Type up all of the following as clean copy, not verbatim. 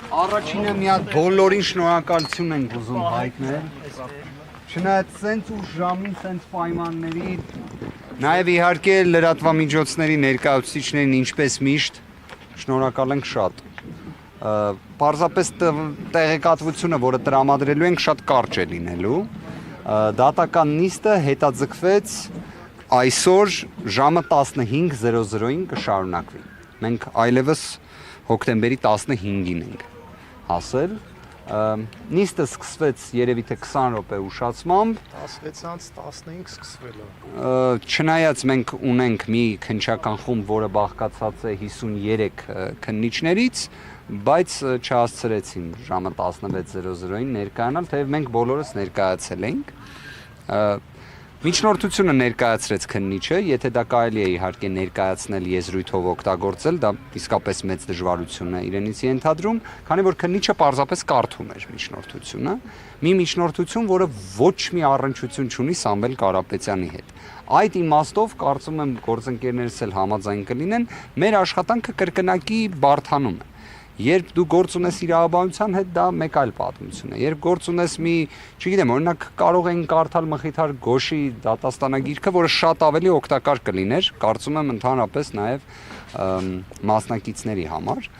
Առաջինը մի հատ բոլորին շնորհակալություն ենք ուզում հայտնել։ Չնայած սենց ու ժամին, սենց պայմանների, նաև իհարկե լրատվամիջոցների ներկայացուցիչներին ինչպես միշտ շնորհակալ ենք շատ։ Պարզապես տեղեկատվությունը, որը տրամադրելու ենք, շատ կարճ է լինելու։ Դատական նիստը հետաձգվեց այսօր ժամը 15:00-ին կշարունակվի։ Մենք այլևս հոկտեմբերի 15-ին ենք հասել։ Նիստը սկսվեց երևի թե 20 րոպե ուշացմամբ 16:15 սկսվել է։ Չնայած մենք ունենք մի քննչական խումբ, որը բաղկացած է 53 քննիչներից, բայց չհասցրեցին ժամը 16:00-ին ներկայանալ, թեև մենք բոլորս ներկայացել ենք։ Միջնորդությունը ներկայացրեց քննիչը, եթե դա կարելի է իհարկե ներկայացնել եզրույթով օգտագործել, դա իսկապես մեծ դժվարություն է իրենից ենթադրում, քանի որ քննիչը պարզապես կարդում էր միջնորդությունը, մի միջնորդություն, որը ոչ մի առնչություն չունի Սամվել Կարապետյանի հետ։ Այդ իմաստով կարծում եմ գործընկերներս էլ համաձայն կլինեն, մեր աշխատանքը կրկնակի բարդանում է։ Երբ դու գործ ունես իրավաբանության հետ, դա մեկ այլ պատմություն է։ Երբ գործ ունես մի, չգիտեմ, օրինակ կարող են կարդալ Մխիթար Գոշի դատաստանագիրքը, որը շատ ավելի օգտակար կլիներ, կարծում եմ ընդհանրապես նաև մասնակիցների համար,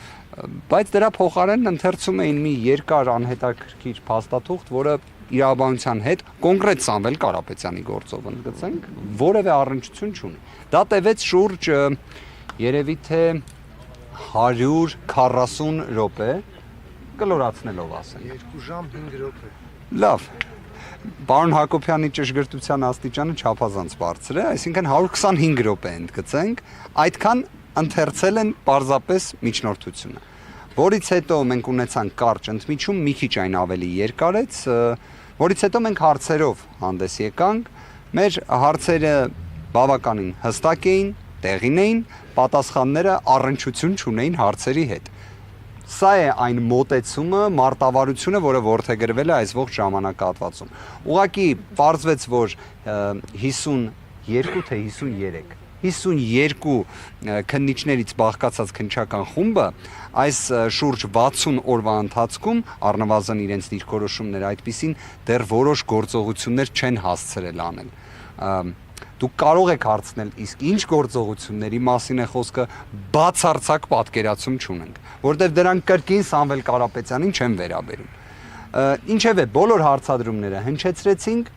բայց դրա փոխարեն ընթերցում էին մի երկար անհետաքրքիր փաստաթուղթ, որը իրավաբանության հետ կոնկրետ Սամվել Կարապետյանի գործով ընդգծենք, որևէ առնչություն չունի։ Դա տևեց շուրջ երևի թե 140 րոպե, կլորացնելով ասենք։ 2 ժամ 5 րոպե։ Լավ։ Պարոն Հակոբյանի ճշգրտության աստիճանը չափազանց բարձր է, այսինքն 125 րոպե ընդգծենք, այդքան ընթերցել են պարզապես միջնորդությունը։ Որից հետո մենք ունեցանք կարճ ընդմիջում, մի քիչ այն ավելի երկարեց, որից հետո մենք հարցերով հանդես եկանք, մեր հարցերը բավականին հստակ էին, տեղին էին, պատասխանները առնչություն չունեին հարցերի հետ։ Սա է այն մոտեցումը, մարտավարությունը, որը որդեգրվել է այս ողջ ժամանակահատվածում։ Ուղղակի պարզվեց, որ 52 թե 52 քննիչներից բաղկացած քննչական խումբը այս շուրջ 60 օրվա ընթացքում առնվազն իրենց դիրքորոշումները այդպիսին դեռ որոշ գործողություններ չեն հասցրել անել։ Դուք կարող եք հարցնել, իսկ ինչ գործողությունների մասին է խոսքը, բացարձակ պատկերացում չունենք, որտեղ դրանք կրկին Սամվել Կարապետյանին չեն վերաբերում։ Ինչևէ, բոլոր հարցադրումները հնչեցրեցինք,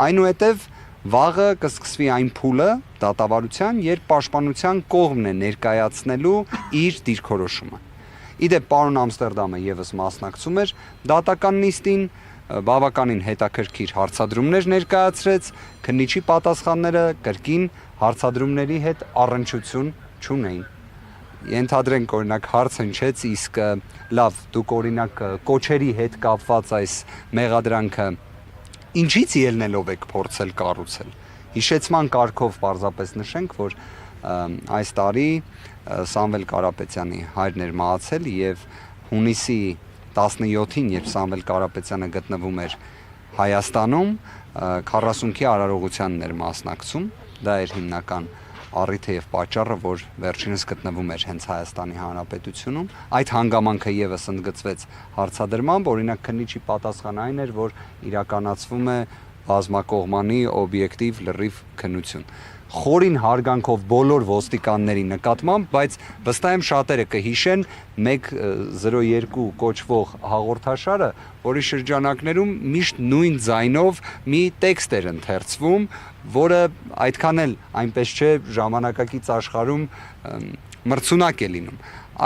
այնուհետև վաղը կսկսվի այն փուլը դատավարության, երբ պաշտպանության կողմն է ներկայացնելու իր դիրքորոշումը։ Իդեպ պարոն Ամստերդամը եւս մասնակցում էր դատական նիստին, բավականին հետաքրքիր հարցադրումներ ներկայացրեց, քննիչի պատասխանները կրկին հարցադրումների հետ առնչություն չունեին։ Ենթադրենք օրինակ հարց հնչեց, իսկ լավ, դուք օրինակ կոչերի հետ կապված այս մեղադրանքը ինչից ելնելով եք փորձել կառուցել։ Հիշեցման կարգով պարզապես նշենք, որ այս տարի Սամվել Կարապետյանի հայրն էր մահացել եւ հունիսի 17-ին, երբ Սամվել Կարապետյանը գտնվում էր Հայաստանում, 40-ի արարողությանն էր մասնակցում, դա էր հիմնական առիթը եւ պատճառը, որ վերջինս գտնվում էր հենց Հայաստանի Հանրապետությունում։ Այդ հանգամանքը եւս ընդգծվեց հարցադրմամբ, օրինակ քննիչի պատասխանը այն էր, որ իրականացվում է բազմակողմանի օբյեկտիվ լրիվ քննություն։ Խորին հարգանքով բոլոր ոստիկանների նկատմամբ, բայց վստահ եմ շատերը կհիշեն 102 կոչվող հաղորդաշարը, որի շրջանակներում միշտ նույն ձայնով մի տեքստ էր ընթերցվում, որը այդքան էլ այնպես չէ ժամանակակից աշխարհում մրցունակ է լինում։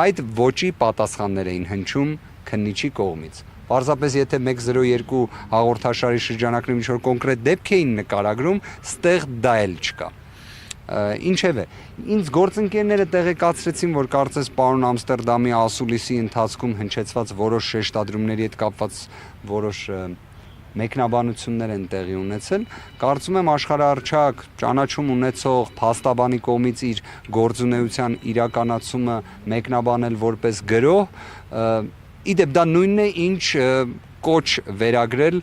Այդ ոճի պատասխաններ էին հնչում քննիչի կողմից։ Պարզապես եթե 102 հաղորդաշարի շրջանակներում ինչ-որ կոնկրետ դեպք էին նկարագրում, ստեղ դա էլ չկա։ Ինչևէ, ինձ գործընկերները տեղեկացրեցին, որ կարծես պարոն Ամստերդամի ասուլիսի ընթացքում հնչեցված որոշ շեշտադրումների հետ կապված որոշ մեկնաբանություններ են տեղի ունեցել, կարծում եմ աշխարհառչակ ճանաչում ունեցող փաստաբանի կողմից իր գործունեության իրականացումը մեկնաբանել որպես գրող, իդեպ դա նույնն է, ինչ կոչ վերագրել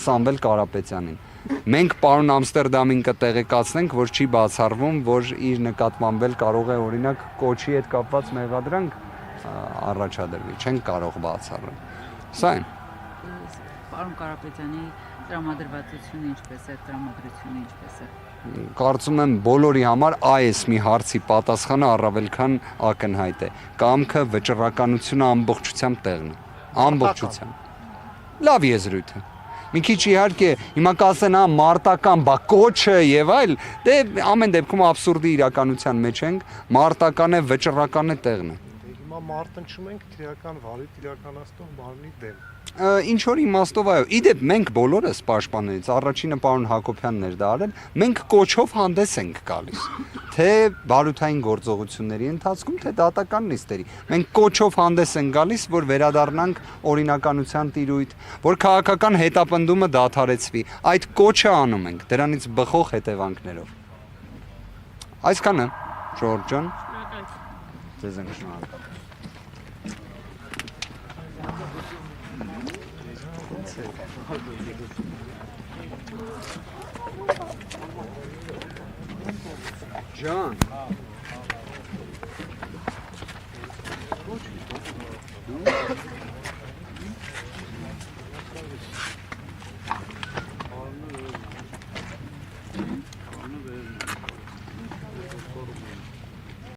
Սամվել Կարապետյանին։ Մենք պարոն Ամստերդամին կտեղեկացնենք, որ չի բացառվում, որ իր նկատմամբ կարող է օրինակ կոչի հետ կապված մեղադրանք առաջադրվի, չենք կարող բացառել։ Սա այն։ Պարոն Կարապետյանի տրամադրվածությունը ինչպես է, տրամադրությունը ինչպես է։ Կարծում եմ բոլորի համար այս մի հարցի պատասխանը առավել քան ակնհայտ է։ Կամքը, վճռականությունը ամբողջությամբ տեղն է։ Ամբողջությամբ։ Լավ եզրույթ է։ Մի քիչ իհարկե հիմա կասեն, մարտական, բա կոչը եւ այլ, դե ամեն դեպքում աբսուրդի իրականության մեջ ենք, մարտական է, վճռական է տեղն է։ Հիմա մարտնչում ենք քրեական վարույթ իրականացնող մարմնի դեմ։ Ինչ որ իմաստով այո, իդեպ մենք բոլորս պաշտպաններից առաջինը պարոն Հակոբյանն էր դա արել, մենք կոչով հանդես ենք գալիս, թե բարութային գործողությունների ընթացքում, թե դատական նիստերի։ Մենք կոչով հանդես ենք գալիս, որ վերադառնանք օրինականության տիրույթ, որ քաղաքական հետապնդումը դադարեցվի։ Այդ կոչը անում ենք, դրանից բխող հետևանքներով։ Այսքանը, Ժորժ ջան։ Ձեզ ենք շնորհակալ։ Ջան